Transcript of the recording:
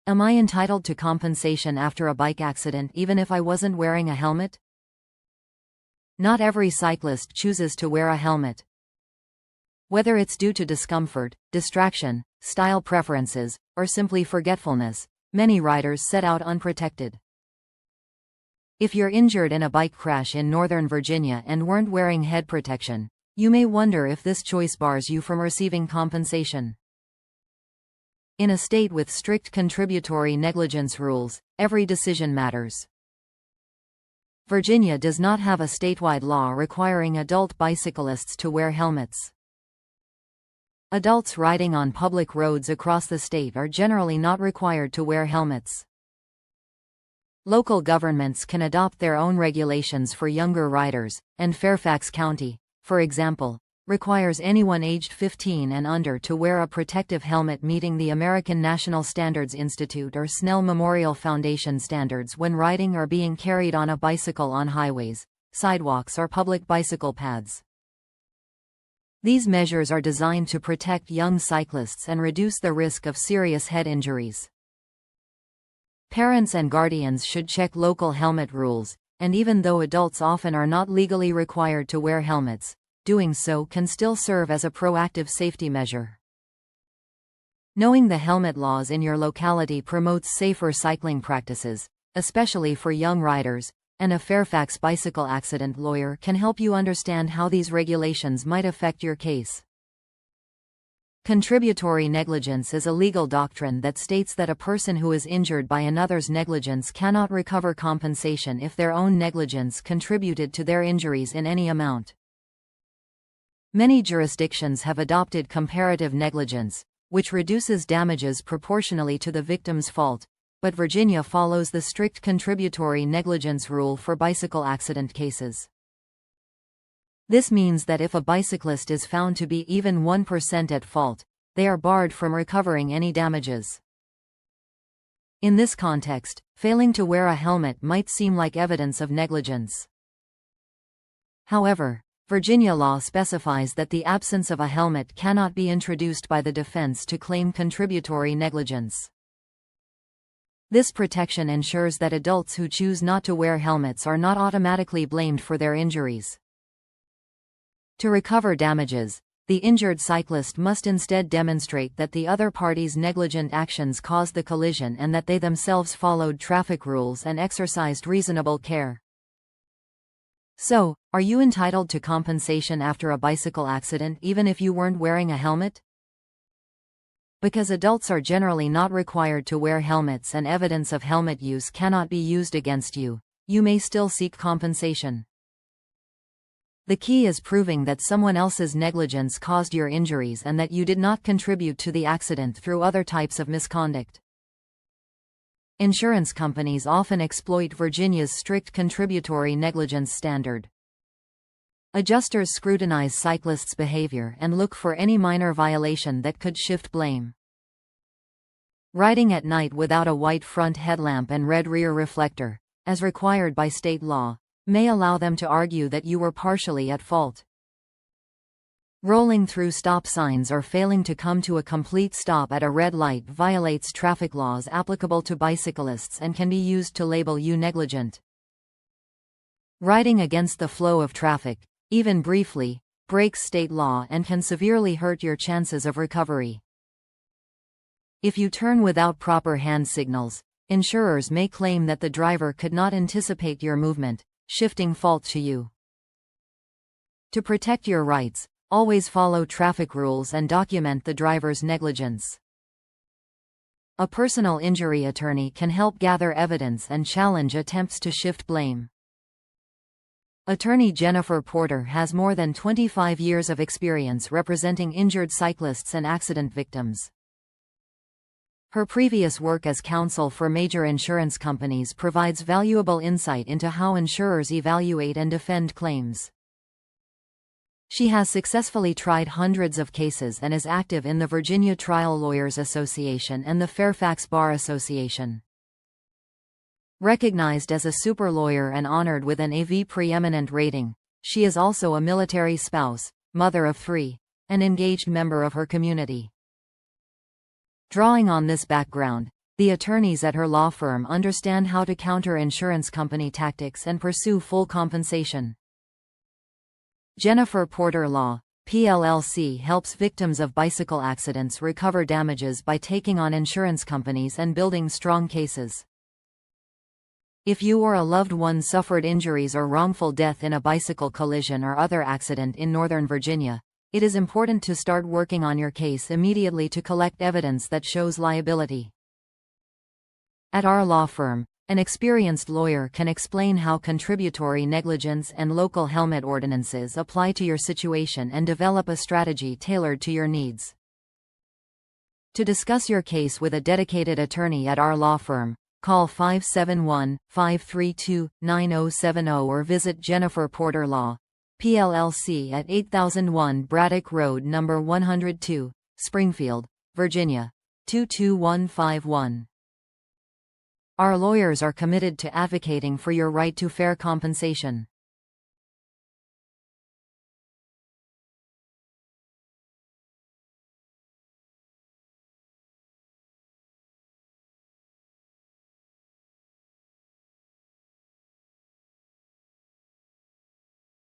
Am I entitled to compensation after a bike accident even if I wasn't wearing a helmet? Not every cyclist chooses to wear a helmet. Whether it's due to discomfort, distraction, style preferences, or simply forgetfulness, many riders set out unprotected. If you're injured in a bike crash in Northern Virginia and weren't wearing head protection, you may wonder if this choice bars you from receiving compensation. In a state with strict contributory negligence rules, every decision matters. Virginia does not have a statewide law requiring adult bicyclists to wear helmets. Adults riding on public roads across the state are generally not required to wear helmets. Local governments can adopt their own regulations for younger riders, and Fairfax County, for example, requires anyone aged 15 and under to wear a protective helmet meeting the American National Standards Institute or Snell Memorial Foundation standards when riding or being carried on a bicycle on highways, sidewalks or public bicycle paths. These measures are designed to protect young cyclists and reduce the risk of serious head injuries. Parents and guardians should check local helmet rules, and even though adults often are not legally required to wear helmets, doing so can still serve as a proactive safety measure. Knowing the helmet laws in your locality promotes safer cycling practices, especially for young riders, and a Fairfax bicycle accident lawyer can help you understand how these regulations might affect your case. Contributory negligence is a legal doctrine that states that a person who is injured by another's negligence cannot recover compensation if their own negligence contributed to their injuries in any amount. Many jurisdictions have adopted comparative negligence, which reduces damages proportionally to the victim's fault, but Virginia follows the strict contributory negligence rule for bicycle accident cases. This means that if a bicyclist is found to be even 1% at fault, they are barred from recovering any damages. In this context, failing to wear a helmet might seem like evidence of negligence. However, Virginia law specifies that the absence of a helmet cannot be introduced by the defense to claim contributory negligence. This protection ensures that adults who choose not to wear helmets are not automatically blamed for their injuries. To recover damages, the injured cyclist must instead demonstrate that the other party's negligent actions caused the collision and that they themselves followed traffic rules and exercised reasonable care. So, are you entitled to compensation after a bicycle accident even if you weren't wearing a helmet? Because adults are generally not required to wear helmets and evidence of helmet use cannot be used against you, you may still seek compensation. The key is proving that someone else's negligence caused your injuries and that you did not contribute to the accident through other types of misconduct. Insurance companies often exploit Virginia's strict contributory negligence standard. Adjusters scrutinize cyclists' behavior and look for any minor violation that could shift blame. Riding at night without a white front headlamp and red rear reflector, as required by state law, may allow them to argue that you were partially at fault. Rolling through stop signs or failing to come to a complete stop at a red light violates traffic laws applicable to bicyclists and can be used to label you negligent. Riding against the flow of traffic, even briefly, breaks state law and can severely hurt your chances of recovery. If you turn without proper hand signals, insurers may claim that the driver could not anticipate your movement, shifting fault to you. To protect your rights, always follow traffic rules and document the driver's negligence. A personal injury attorney can help gather evidence and challenge attempts to shift blame. Attorney Jennifer Porter has more than 25 years of experience representing injured cyclists and accident victims. Her previous work as counsel for major insurance companies provides valuable insight into how insurers evaluate and defend claims. She has successfully tried hundreds of cases and is active in the Virginia Trial Lawyers Association and the Fairfax Bar Association. Recognized as a super lawyer and honored with an AV preeminent rating, she is also a military spouse, mother of 3, and engaged member of her community. Drawing on this background, The attorneys at her law firm understand how to counter insurance company tactics and pursue full compensation. Jennifer Porter Law, PLLC helps victims of bicycle accidents recover damages by taking on insurance companies and building strong cases. If you or a loved one suffered injuries or wrongful death in a bicycle collision or other accident in Northern Virginia, it is important to start working on your case immediately to collect evidence that shows liability. At our law firm, an experienced lawyer can explain how contributory negligence and local helmet ordinances apply to your situation and develop a strategy tailored to your needs. To discuss your case with a dedicated attorney at our law firm, call 571-532-9070 or visit Jennifer Porter Law, PLLC at 8001 Braddock Road No. 102, Springfield, Virginia, 22151. Our lawyers are committed to advocating for your right to fair compensation.